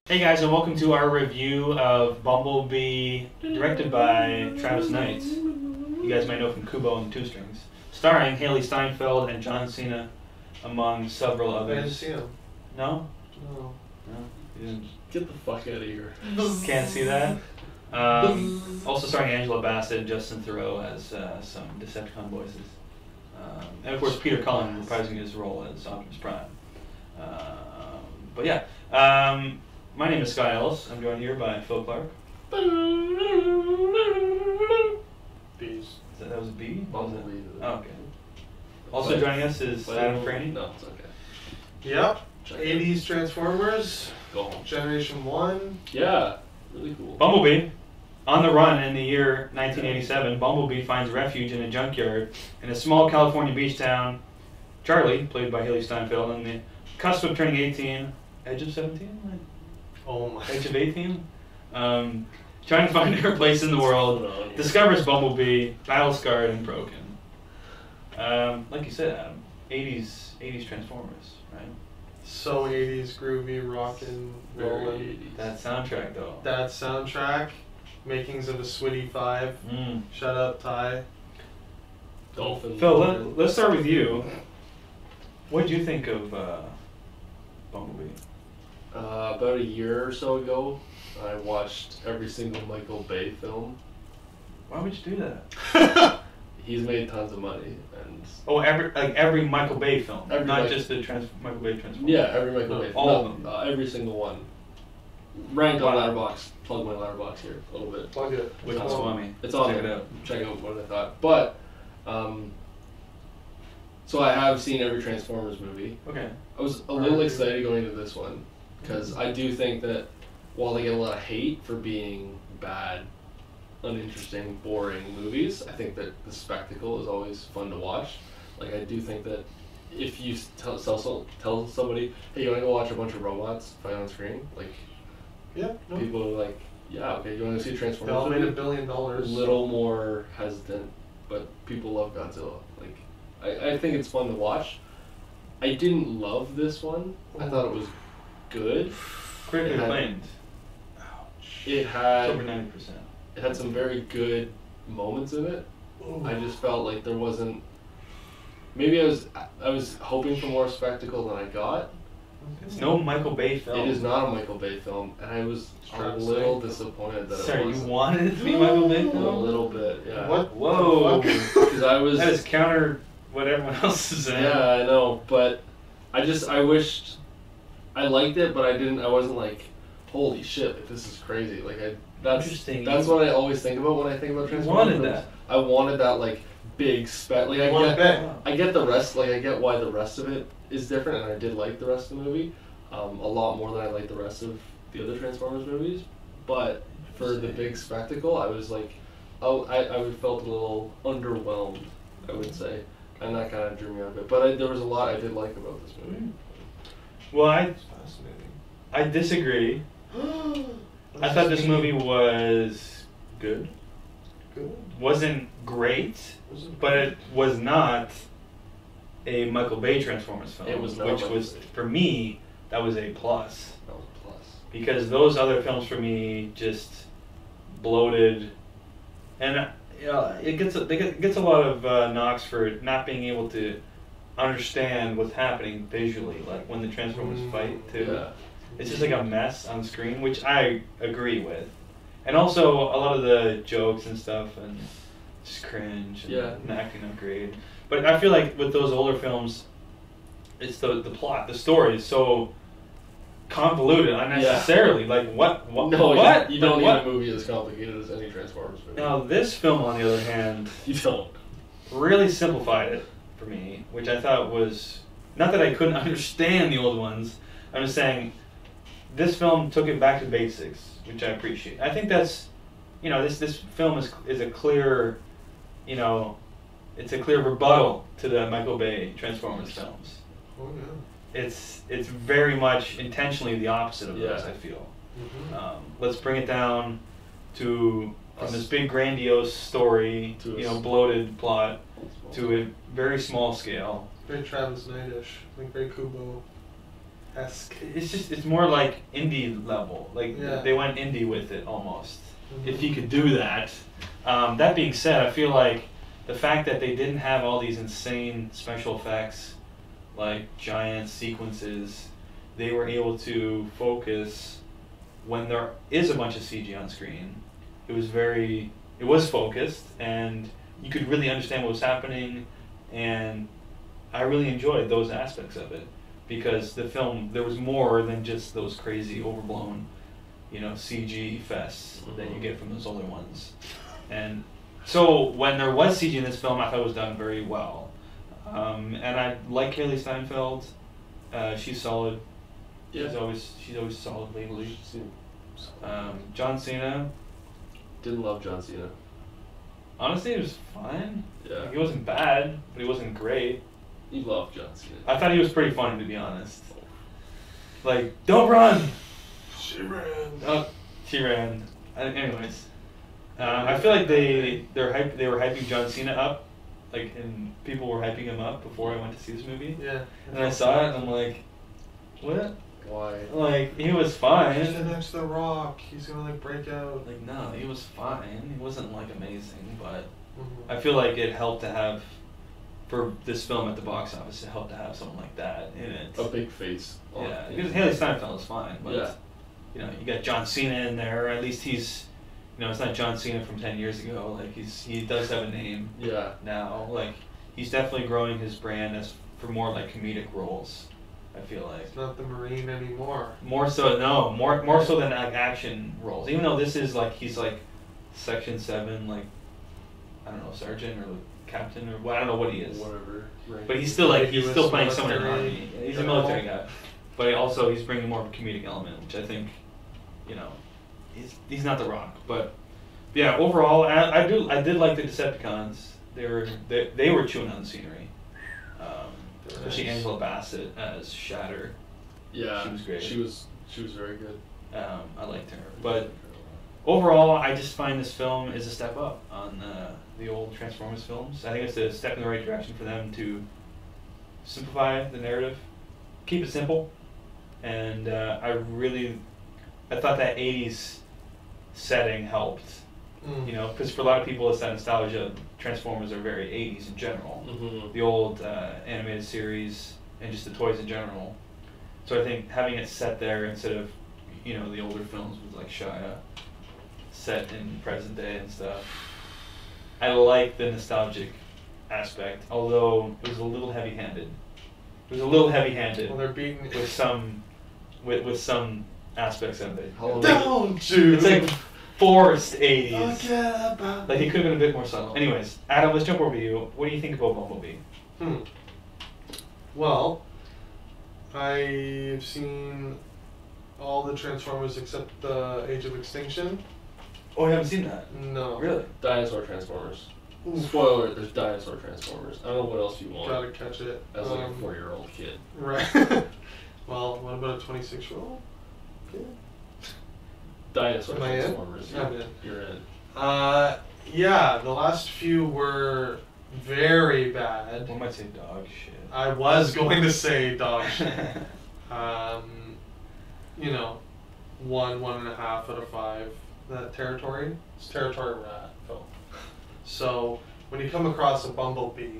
Hey guys, and welcome to our review of Bumblebee, directed by Travis Knight. You guys might know from Kubo and Two Strings. Starring Haley Steinfeld and John Cena, among several others. I didn't see him. No? No. No? You didn't? Get the fuck out of here. Can't see that? Also starring Angela Bassett and Justin Theroux as some Decepticon voices. And of course Peter Cullen reprising his role as Optimus Prime. But yeah. My name is Sky Ellis. I'm joined here by Phil Clark. Bees. That was a B? Bumblebee. Oh, okay. Also joining us is Adam Franny. No, it's okay. Yep. Check 80s Transformers. Go home. Generation 1. Yeah. Really cool. Bumblebee. On the run in the year 1987, Bumblebee finds refuge in a junkyard in a small California beach town. Charlie, played by Haley Steinfeld, on the cusp of turning 18, edge of 17? Oh my. Edge of 18? Trying to find her place in the world, discovers Bumblebee, battle-scarred and broken. Like you said, Adam, 80s Transformers, right? So 80s, groovy, rockin', rollin'. That soundtrack, though. That soundtrack. Makings of a Switty 5. Shut up, Ty. Dolphin. Phil, let's start with you. What did you think of Bumblebee? About a year or so ago, I watched every single Michael Bay film. Why would you do that? He's made tons of money, and Oh, every Michael Bay film, Every not Michael- just the Michael Bay Transformers. yeah, every Michael No, Bay. all of them. Every single one. Ranked on Wow. Letterboxd. Plug my Letterboxd here a little bit. Plug it. Which one's Swami? It's on Check there. it out. Check out what I thought. But, so I have seen every Transformers movie. Okay. I was a little excited going into this one because I do think that while they get a lot of hate for being bad, uninteresting, boring movies, I think that the spectacle is always fun to watch. Like, I do think that if you tell somebody, hey, you want to go watch a bunch of robots fight on screen? Like, Yeah. No. people are like, yeah, okay, you want to see a They Transformers all made movie? $1 billion. A little more hesitant, but people love Godzilla. Like, I think it's fun to watch. I didn't love this one. I thought it was good. Critically It had- acclaimed. It It's had over 90%. it had some very good moments in it. I just felt like there wasn't. Maybe I was hoping for more spectacle than I got. It's no Michael Bay film. It is not a Michael Bay film, and I was a Travis little Knight. disappointed that Sorry, it you wasn't. wanted it to be Michael Bay A film? little bit, yeah. What? Whoa. the fuck? Because I was. That is counter what everyone else is saying. Yeah, I know, but I wished I liked it, but I wasn't like, holy shit, like, this is crazy. Like Interesting. That's what I always think about when I think about You Transformers. wanted films. that. I wanted that like big spec. Like You want a bet. I get the rest. Like I get why the rest of it is different, and I did like the rest of the movie a lot more than I liked the rest of the other Transformers movies. But for the big spectacle, I was like, I felt a little underwhelmed, I would say. And that kind of drew me out of it. But there was a lot I did like about this movie. Well, It's fascinating. I disagree. I thought this movie was good. Good. Wasn't great, Was it but it was not a Michael Bay Transformers film. It was not which Michael was, Bay. for me, that was a plus. That was a plus. Because those other films for me just bloated, and it gets a lot of knocks for not being able to understand what's happening visually, like when the Transformers fight too. Yeah. It's just like a mess on screen, which I agree with, and also a lot of the jokes and stuff and just cringe and Yeah. acting not great. But I feel like with those older films, it's the plot, the story is so convoluted unnecessarily. Like what? No, what? you don't Like, need a movie as complicated as any Transformers movie. Now this film, on the other hand, You don't. really simplified it for me, which I thought was not that I couldn't understand the old ones. I'm just saying this film took it back to basics, which I appreciate. I think that's, this film is a clear, it's a clear rebuttal to the Michael Bay Transformers films. Oh yeah. It's very much intentionally the opposite of those. Yeah. I feel. Mm-hmm. Let's bring it down to from Us. this big grandiose story, To a bloated plot, to a very small scale. Very Travis Knight-ish. Like very Kubo. esque. It's more like indie level. Like they went indie with it almost. Mm-hmm. If you could do that. That being said, I feel like the fact that they didn't have all these insane special effects, like giant sequences, they were able to focus when there is a bunch of CG on screen. It was focused, and you could really understand what was happening, and I really enjoyed those aspects of it, because the film, there was more than just those crazy overblown, CG fests that you get from those older ones. And so when there was CG in this film, I thought it was done very well. And I like Haley Steinfeld. She's solid. Yeah. She's always solid lately. John Cena. Didn't love John Cena. Honestly, it was fine. Yeah. Like, he wasn't bad, but he wasn't great. You love John Cena. I thought he was pretty funny, to be honest. Like, don't run! She ran. Oh, she ran. Anyways. I feel like they were hyping John Cena up, and people were hyping him up before I went to see this movie. Yeah. And I saw it, and I'm like, what? Why? Like, he was fine. He's next to The Rock. He's gonna break out. Like, no, he was fine. He wasn't amazing, but I feel like it helped to have, for this film at the box office, it helped to have someone like that in it. A big face. Yeah, because Haley Steinfeld is fine, but you got John Cena in there. At least he's, it's not John Cena from 10 years ago. Like, he does have a name. Yeah. Now, like, he's definitely growing his brand for more comedic roles. I feel like. It's not the Marine anymore. More so than action roles. Even though this is he's Section 7, I don't know, sergeant or captain or I don't know what he is. Whatever. Right. But he's still playing someone in the army. He's a military guy. But he's bringing more of a comedic element, which I think, he's not The Rock. But yeah, overall, I did like the Decepticons. They were chewing on the scenery. Especially Angela Bassett as Shatter. Yeah, she was great. She was very good. I liked her, but overall, I just find this film is a step up on the old Transformers films. I think it's a step in the right direction for them to simplify the narrative, keep it simple, and I thought that '80s setting helped. Because for a lot of people, it's that nostalgia. Transformers are very 80s in general. Mm-hmm. The old animated series and just the toys in general. So I think having it set there instead of, the older films with Shia set in present day and stuff. I like the nostalgic aspect, although it was a little heavy-handed. Well, they're beating with some aspects of it. Don't you? It's forced 80s. Forget about he could have been a bit more subtle. Anyways, Adam, let's jump over to you. What do you think about Bumblebee? Well, I've seen all the Transformers except the Age of Extinction. Oh, you haven't seen that? No. Really? Dinosaur Transformers. Oof. Spoiler, there's Dinosaur Transformers. I don't know what else you want. Gotta catch it. As a 4-year-old kid. Right. Well, what about a 26-year-old kid? Dinosaur Am I Transformers. in? You're in. Yeah, the last few were very bad. One might say dog shit. I was going to say dog shit. 1.5 out of 5. That territory? It's territory we're at, Phil. So, when you come across a Bumblebee,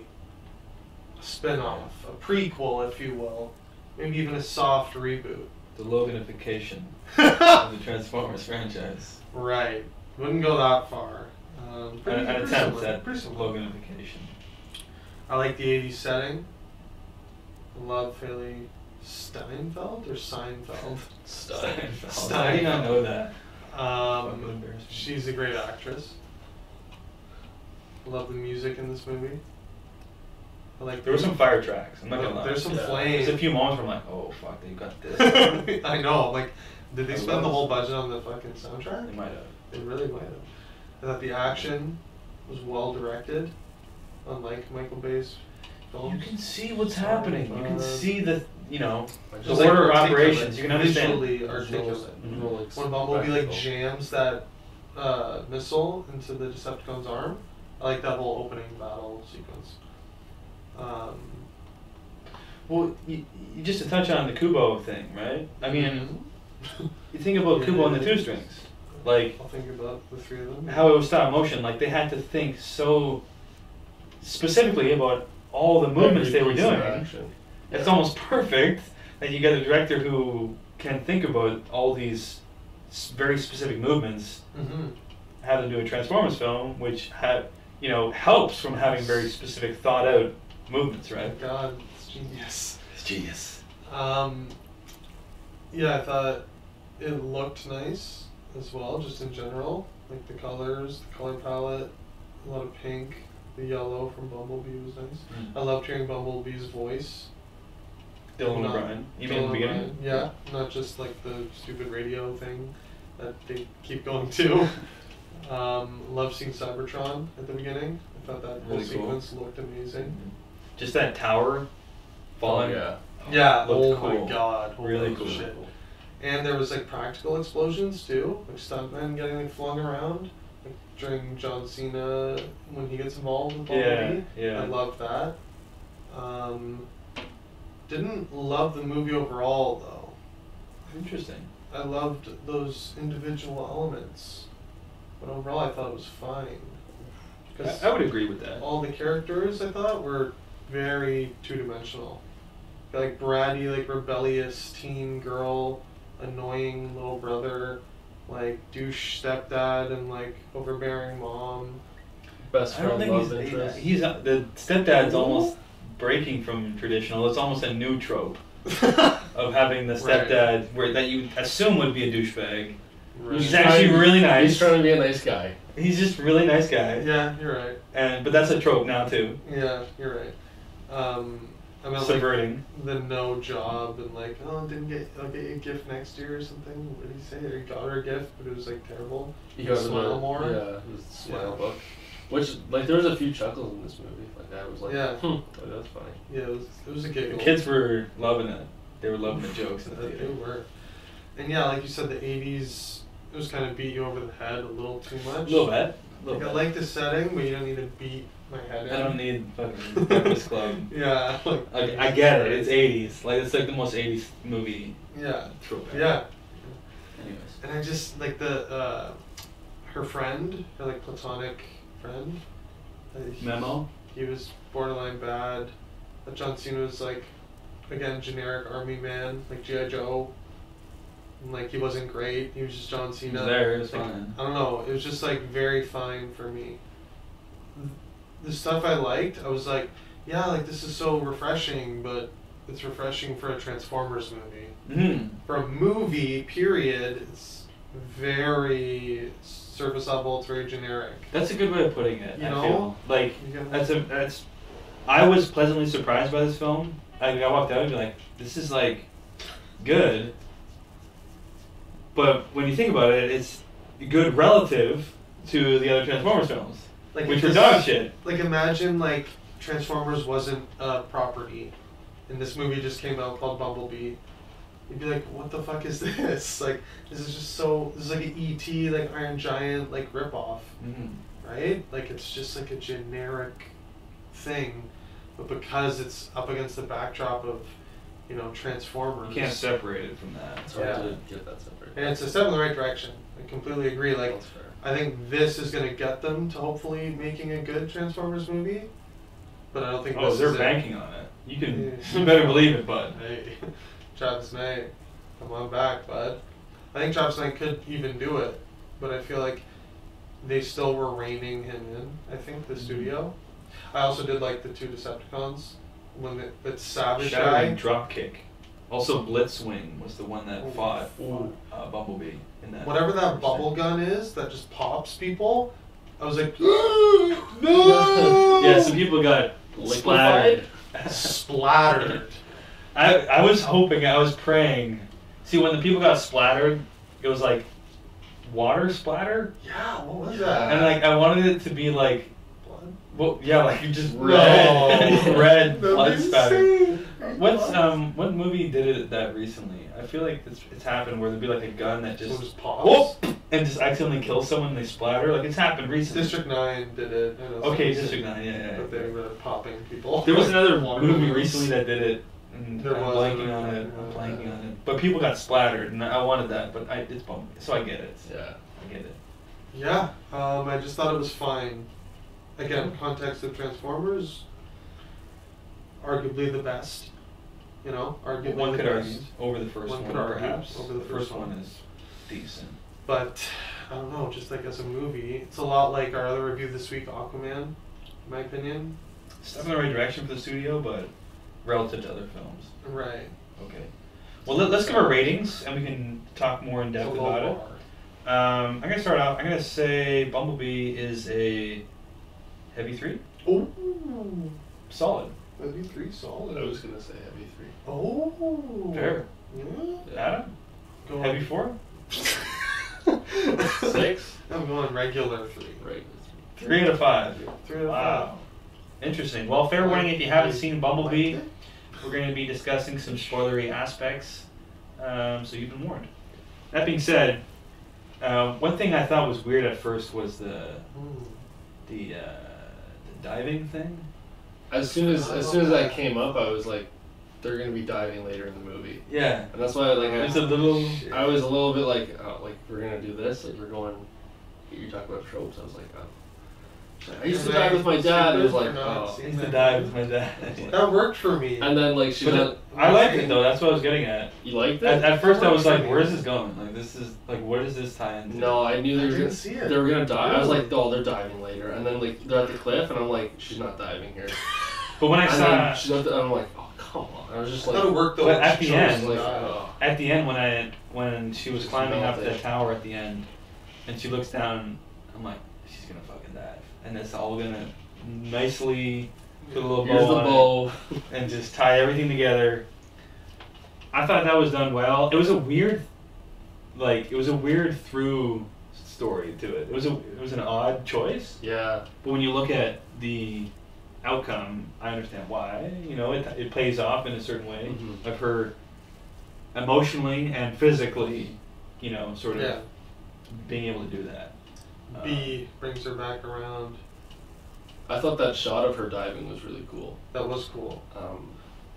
a spin-off, a prequel, if you will, maybe even a soft reboot. The Loganification of the Transformers franchise. Right. Wouldn't go that far. An attempt at Loganification. I like the 80s setting. I love Haley Steinfeld or Seinfeld? Steinfeld. How do you not know that? She's a great actress. I love the music in this movie. There were some fire tracks. I'm not gonna lie. There's some flames. There's a few moments where I'm like, oh fuck, they got this. I know. Did they spend the whole budget on the fucking soundtrack? They might have. They really might have. I thought the action was well directed, unlike Michael Bay's films. You can see what's happening. You can see the Just order of operations. You can understand. Visually articulate. When Bumblebee jams that missile into the Decepticon's arm, I like that whole opening battle sequence. Well, you just to touch on the Kubo thing, right? I mean, you think about Yeah. Kubo and the two strings, like I'll think about the three of them. how it was stop motion. Like they had to think so specifically about all the movements they were Every piece of doing. action. It's almost perfect that you get a director who can think about all these very specific movements, Mm-hmm. how to do a Transformers film, which helps from having very specific, thought out movements, right? God, it's genius. It's genius. Yeah, I thought it looked nice as well, just in general. Like the colors, the color palette, a lot of pink. The yellow from Bumblebee was nice. I loved hearing Bumblebee's voice. Dylan Not- O'Brien. You mean Dylan in the beginning? O'Brien, yeah, not just like the stupid radio thing that they keep going to. Love seeing Cybertron at the beginning. I thought that whole Really cool. sequence looked amazing. Just that tower falling. Yeah. Yeah, Looked oh cool. my god, holy Really cool. shit. And there was like practical explosions too, like stuntmen getting like flung around, like during John Cena when he gets involved with Bumblebee. Yeah. I loved that. Didn't love the movie overall though. Interesting. I loved those individual elements, but overall I thought it was fine. Because I would agree with that. all the characters I thought were very two-dimensional. Like bratty, like rebellious teen girl, annoying little brother, like douche stepdad, and like overbearing mom. Best I don't friend think love interest. he's the stepdad's almost breaking from traditional. It's almost a new trope of having the Right. stepdad that you assume would be a douchebag. Right. He's actually really nice. He's trying to be a nice guy. He's just a really nice guy. Yeah, you're right. But that's a trope now too. Yeah, you're right. I mean, Subverting. like the no job and like, oh, I'll get you a gift next year or something. What did he say? Or he got her a gift, but it was like terrible. You got Smile more. Yeah, it was the Smile Yeah. book. Which, like, there was a few chuckles in this movie. Like, I was like, Yeah. like, that's funny. Yeah, it was a giggle. The kids were loving it. They were loving the jokes in the They theater. were. And yeah, like you said, the 80s, it was kind of beat you over the head a little too much. A little bit. Like, I like the setting, but you don't need to beat my head in. I don't need fucking Breakfast Club. Yeah, like. I get it. It's 80s. Like it's like the most 80s movie Yeah. trope. Yeah. Anyways. And I just like the her friend, her like platonic friend. Memo. He was borderline bad. John Cena was like, again, generic army man, like G.I. Joe. And, like he wasn't great. He was just John He Cena. was there. It was Like, fine. I don't know. It was just like very fine for me. The stuff I liked, I was like, yeah, like this is so refreshing, but it's refreshing for a Transformers movie. Mm. For a movie, period, it's very surface level. It's very generic. That's a good way of putting it. You I know? feel like You get- that's. I was pleasantly surprised by this film. I walked out and be like, this is like good. But when you think about it, it's good relative to the other Transformers films, Like which if were this- dog shit. Like imagine like Transformers wasn't a property, and this movie just came out called Bumblebee. You'd be like, what the fuck is this? Like, this is just so. This is like an E.T. like Iron Giant like ripoff, Mm. right? Like it's just like a generic thing, but because it's up against the backdrop of, Transformers. You can't separate it from that. It's hard Yeah. to get that separate. And it's a step in the right direction. I completely agree. Like, That's fair. I think this is gonna get them to hopefully making a good Transformers movie, but I don't think Oh, this they're is it. banking on it. You can. Yeah. You better believe it, bud. Hey, Travis Knight, come on back, bud. I think Travis Knight could even do it, but I feel like they still were reining him in. I think the studio. I also did like the two Decepticons when that Savage Shattering guy. Dropkick. Also, Blitzwing was the one that Ooh. fought Ooh. Bumblebee in that. Whatever that first bubble thing. gun is that just pops people, I was like, no. Yeah, some people got splattered. Splattered. I was hoping, I was praying. See, when the people got splattered, it was like water splatter, Yeah, what was Yeah. that? and like I wanted it to be like, Blood? well, yeah, like you just No. red That'd blood be spatter. insane. What's what movie did it that recently? I feel like it's happened where there'd be like a gun that So it just just pops. whoop and just accidentally kills someone and they splatter. Like it's happened recently. District 9 did it. I know Okay, some- District 9, yeah. But they were popping people. There was another Water movie balloons. recently that did it. And There I'm was blanking a- on it. I'm blanking on it. But people got splattered, and I wanted that, but it's Bumblebee, so I get it. Yeah. I get it. Yeah, I just thought it was fine. Again, context of Transformers, arguably the best. You know, arguably One the could best. argue over the first One one, could argue perhaps. over the first one one. is decent. But I don't know, just like as a movie, it's a lot like our other review this week, Aquaman, in my opinion. Step in the right direction for the studio, but relative to other films. Right. Okay. Well, let's give our ratings, and we can talk more in depth It's a low about it. bar. I'm gonna start off. I'm gonna say Bumblebee is a heavy 3. Ooh, Solid. that'd be 3 solid. I was gonna say heavy 3. Oh. Fair. Yeah. Yeah. Adam? Go Heavy on. 4? 6. I'm going regular 3. Right. 3 out of 5. 3 out of Wow. Interesting. Well, fair warning, if you haven't seen Bumblebee, we're going to be discussing some spoilery aspects, so you've been warned. That being said, one thing I thought was weird at first was the diving thing. As soon as that came up, I was like, they're gonna be diving later in the movie, Yeah. and that's why like It's a little... I was a little bit like, oh, like we're gonna do this, like we're going. You talk about tropes. I was like, oh. She's like, I used to dive with my dad. And it was like, oh. I used to dive with my dad. That worked for me. And then like she But went, I liked it though, that's what I was getting at. you liked it? At first I was like, where's this going? Like, this is, like, what does this tie into? No, I knew I they were didn't gonna see it. They were gonna dive. I was like, oh, they're diving later. And then like they're at the cliff, and I'm like, she's not diving here. But when I And saw... then she's at the, I'm like, oh come on. I was just I like, thought it worked though. But at She the chose end, to like, dive. oh. At the end, when she was She's climbing up the melted. tower at the end, and she looks down, I'm like, she's gonna fucking dive, and it's all gonna nicely put a little Here's the bow on bow. it and just tie everything together. I thought that was done well. It was a weird, through story to it. It was an odd choice, Yeah. but when you look at the outcome, I understand why. You know, it pays off in a certain way Mhm. of her emotionally and physically, you know, sort of Yeah. being able to do that. B brings her back around. I thought that shot of her diving was really cool. That was cool.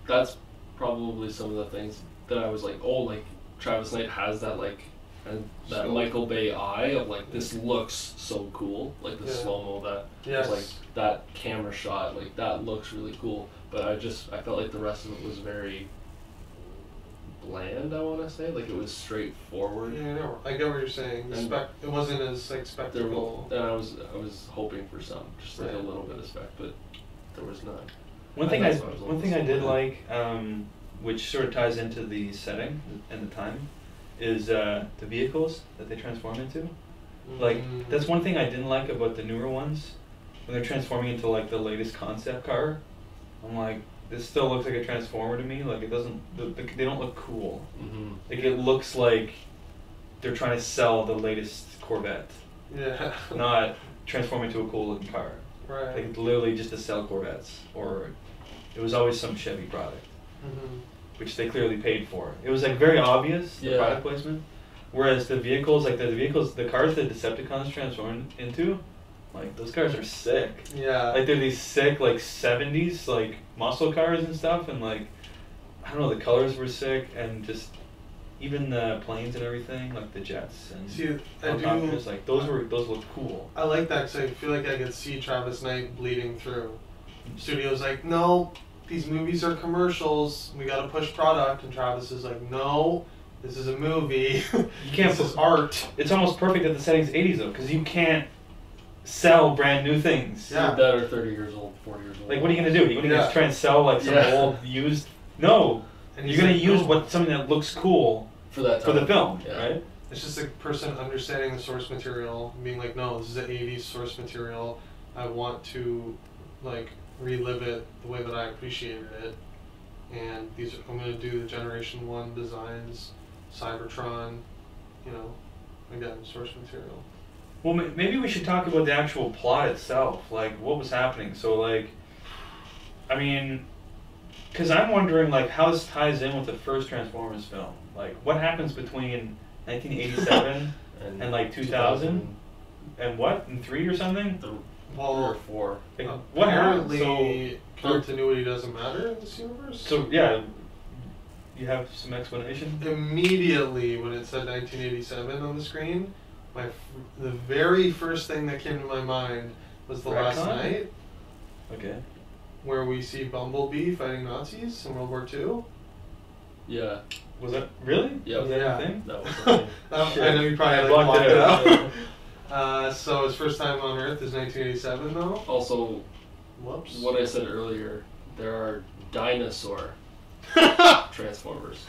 That's probably some of the things that I was like, oh, like Travis Knight has that like, and that So- Michael Bay eye of like this looks so cool, like the Yeah. slow mo that Yes. like that camera shot, like that looks really cool. But I felt like the rest of it was very bland. I want to say like it was straightforward. Yeah, I know. I get what you're saying. And- It wasn't as like There spectacle. and I was hoping for some, just like a Right. little bit of spec, but there was none. One thing I That's what I was one thing I did looking like, which sort of ties into the setting and the time, is the vehicles that they transform into. Like, that's one thing I didn't like about the newer ones, when they're transforming into like the latest concept car. I'm like, this still looks like a transformer to me. Like, it doesn't. They don't look cool. Mm-hmm. Like, it looks like they're trying to sell the latest Corvette, Yeah. not transform into a cool looking car. Right. Like, literally just to sell Corvettes, or it was always some Chevy product, Mhm. which they clearly paid for. It was like very obvious, the Yeah. product placement. Whereas the vehicles, like the cars that Decepticons transform into, like those cars are sick. Yeah. Like they're these sick like 70s like muscle cars and stuff, and like I don't know, the colors were sick, and just even the planes and everything, like the jets and See, I helicopters, do. like those looked cool. I like that because I feel like I could see Travis Knight bleeding through. Studio's like, no, these movies are commercials. We got to push product, and Travis is like, no, this is a movie. You can't This is art. It's almost perfect that the setting's 80s though, because you can't sell brand new things. Yeah. That are 30 years old, 40 years old. Like, what are you gonna do? You're gonna Yeah. try and sell like some Yeah. old used? No, And you're he's gonna like, use no. something that looks cool for that for time. the film, Yeah. right? It's just a person understanding the source material, and being like, no, this is an 80s source material. I want to, like, relive it the way that I appreciated it. And I'm going to do the Generation 1 designs, Cybertron, you know, again, source material. Well, maybe we should talk about the actual plot itself, like what was happening. So, like, I mean, because I'm wondering, like, how this ties in with the first Transformers film. Like, what happens between 1987 and like 2000, and what, in 3 or something? Three or Well, 4. Like, what happened? apparently, continuity doesn't matter in this universe. So yeah, You have some explanation? Immediately when it said 1987 on the screen, the very first thing that came to my mind was The Last Retcon? Night, Okay. where we see Bumblebee fighting Nazis in World War II. Yeah. Was that really? Yeah. Was that Yeah. a thing? That was the thing. I know you probably I like, blocked blocked it it out. out. So his first time on Earth is 1987 though. Also, Whoops. what I said earlier, there are dinosaur Transformers.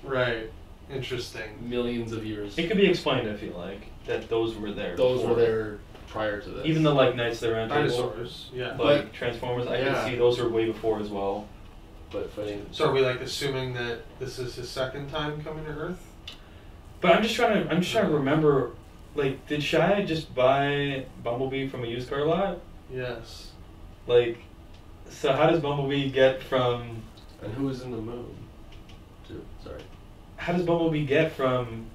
Right. Interesting. Millions of years. It could be explained, I feel like, that those were there. Those before. were there prior to this. Even the like Knights of the Round Table. Dinosaurs. Yeah. Like Transformers, I Yeah. can see those are way before as well. But fighting. So are we like assuming that this is his second time coming to Earth? But I'm just trying to remember, like, did Shia just buy Bumblebee from a used car lot? Yes. Like, so how does Bumblebee get from? And who was in the moon? Too. Sorry. How does Bumblebee get from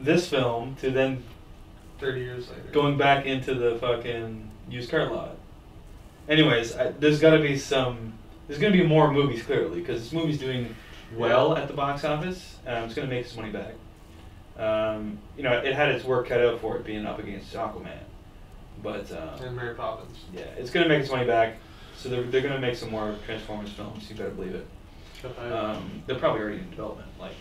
this film to then 30 years later. going back into the fucking used car lot? Anyways, there's got to be some. There's going to be more movies clearly because this movie's doing well at the box office. It's going to make its money back. You know, it had its work cut out for it being up against Aquaman, but And Mary Poppins. yeah, it's going to make its money back. So they're going to make some more Transformers films. You better believe it. They're probably already in development. Like,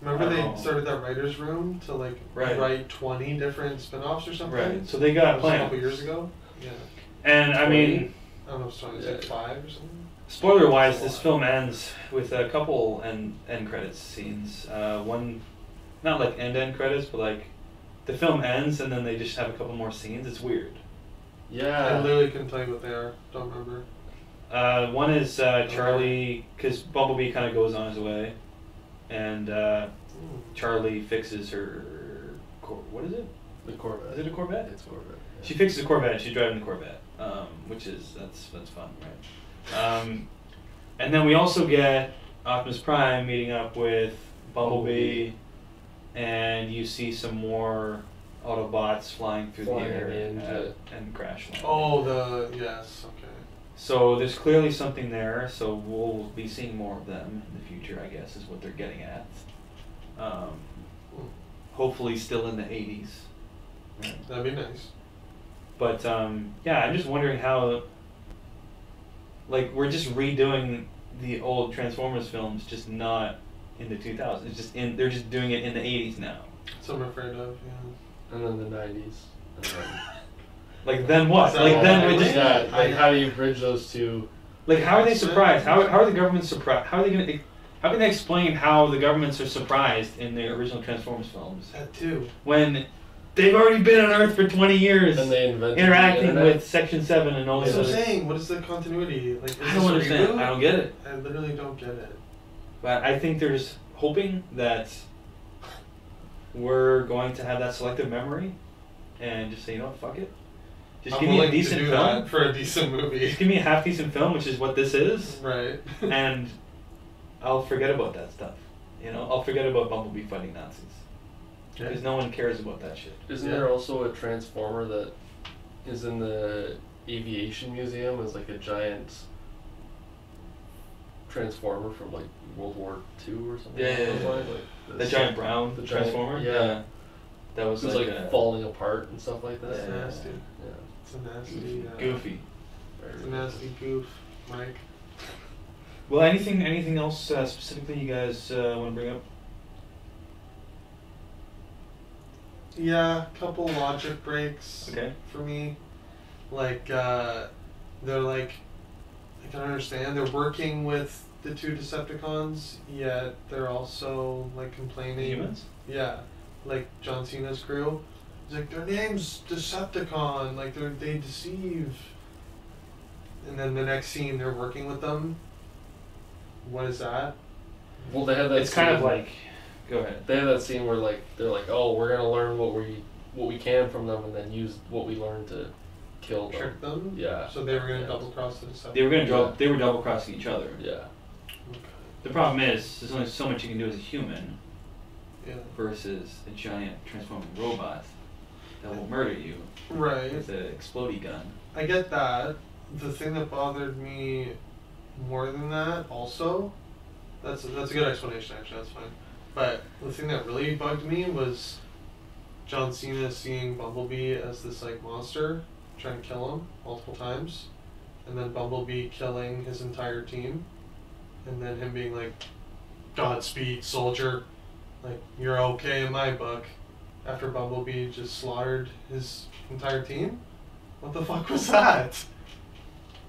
Remember I they don't know. started that writer's room to like Right. write 20 different spin-offs or something? right? So they That got was a plans. couple years ago. Yeah. And I mean, I don't know if it's 20, it's like 5 or something. spoiler-wise, this film ends with a couple end credits scenes. One, not like end credits, but like the film ends and then they just have a couple more scenes. It's weird. I Yeah. literally couldn't tell you what they are. Don't remember. One is Charlie, because Bumblebee kind of goes on his way, and Charlie fixes her. What is it? The Corvette. Is it a Corvette? It's Corvette. Yeah. She fixes a Corvette. She's driving the Corvette, which is that's fun, right? And then we also get Optimus Prime meeting up with Bumblebee, and you see some more Autobots flying through Flying the air into- and crash landing. Oh, yes, okay. So there's clearly something there. So we'll be seeing more of them in the future, I guess, is what they're getting at. Hopefully, still in the 80s. Right? That'd be nice. But yeah, I'm just wondering how. Like, we're just redoing the old Transformers films, just not in the 2000s. It's just they're just doing it in the 80s now. That's what I'm afraid of, yeah. And then the 90s. And then, Like then what? So, Like then we really? just yeah, like how do you bridge those two? like how are they surprised? How are the governments surprised? How are they gonna? How can they explain how the governments are surprised in the original Transformers films That too. when they've already been on Earth for 20 years, And they invented interacting the internet. with Section 7 and all That's these what I'm other. saying. What is the continuity? Like, is I this don't a understand. reboot? I don't get it. I literally don't get it. But I think they're just hoping that we're going to have that selective memory and just say, you know what, fuck it. Just I'm give me a willing decent to do film. that for a decent movie. Just give me a half decent film, which is what this is, Right. and I'll forget about that stuff. You know, I'll forget about Bumblebee fighting Nazis. Because no one cares about that shit. Isn't Yeah. there also a Transformer that is in the Aviation Museum as like a giant Transformer from like World War II or something? Yeah, yeah, along those yeah. lines? Like The this- giant brown the giant- Transformer? Yeah. That was It was like a falling apart and stuff like that. That's Yeah. nasty. Yeah. It's a nasty. goofy. Very It's a nasty goof, Mike. Well, anything else specifically you guys want to bring up? Yeah, couple logic breaks Okay. for me. Like, they're like, I can understand they're working with the two Decepticons, yet they're also like complaining. The humans? Yeah, like John Cena's crew. He's like, their name's Decepticon. Like they deceive. And then the next scene, they're working with them. What is that? Well, they have that. It's kind of scene- like. Go ahead. they have that scene where like they're like, oh, we're gonna learn what we can from them, and then use what we learned to kill them. Trick them? Yeah. So they were gonna Yeah. double cross the Decepticons. They were gonna Yeah. they were double crossing each other. Yeah. Okay. The problem is, there's only so much you can do as a human Yeah. versus a giant transforming robot that will murder you Right. with an explodey gun. I get that. The thing that bothered me more than that also That's a good explanation, actually. That's fine. But the thing that really bugged me was John Cena seeing Bumblebee as this like monster, trying to kill him multiple times, and then Bumblebee killing his entire team, and then him being like, "Godspeed, soldier," like you're okay in my book. After Bumblebee just slaughtered his entire team, what the fuck was that?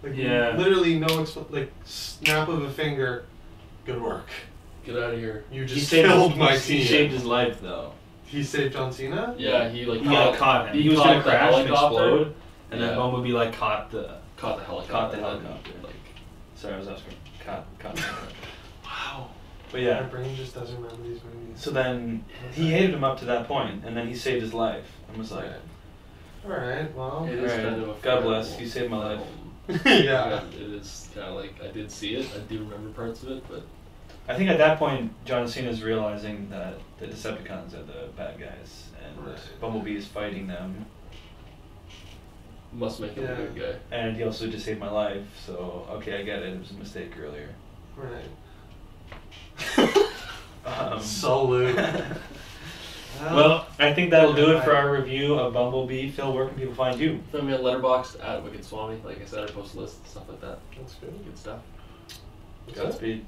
Like literally no like snap of a finger. Good work. Get out of here. You just killed my team. He saved his life though. He saved John Cena? Yeah, he like caught him. He was gonna crash and explode, and then Bumblebee like caught the helicopter. Caught the helicopter. Like, sorry, I was asking. Caught the helicopter. Wow. But yeah. My brain just doesn't remember these movies. So then he hated him up to that point, and then he saved his life. I was like, alright, well. It is kind of a God bless. You saved my life. Yeah. It is kind of like I did see it. I do remember parts of it, but. I think at that point, John Cena's realizing that the Decepticons are the bad guys, and Bumblebee is fighting them. Must make him a good guy. And he also just saved my life, so okay, I get it. It was a mistake earlier. Right. Salute. Well, I think that'll do it for our review of Bumblebee. Phil, where can people find you? Find me on Letterboxd at Wicked Swami. Like I said, I post lists and stuff like that. That's good. Good stuff. Godspeed.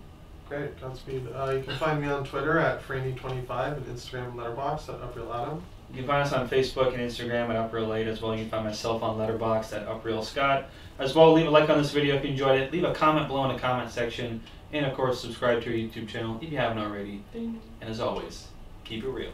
Great, Godspeed. You can find me on Twitter at Franny25 and Instagram and Letterboxd at UpRealAdam. You can find us on Facebook and Instagram at UpReal8 as well. You can find myself on Letterboxd at UpRealScott. As well, leave a like on this video if you enjoyed it. Leave a comment below in the comment section. And of course, subscribe to our YouTube channel if you haven't already. Ding. And as always, keep it real.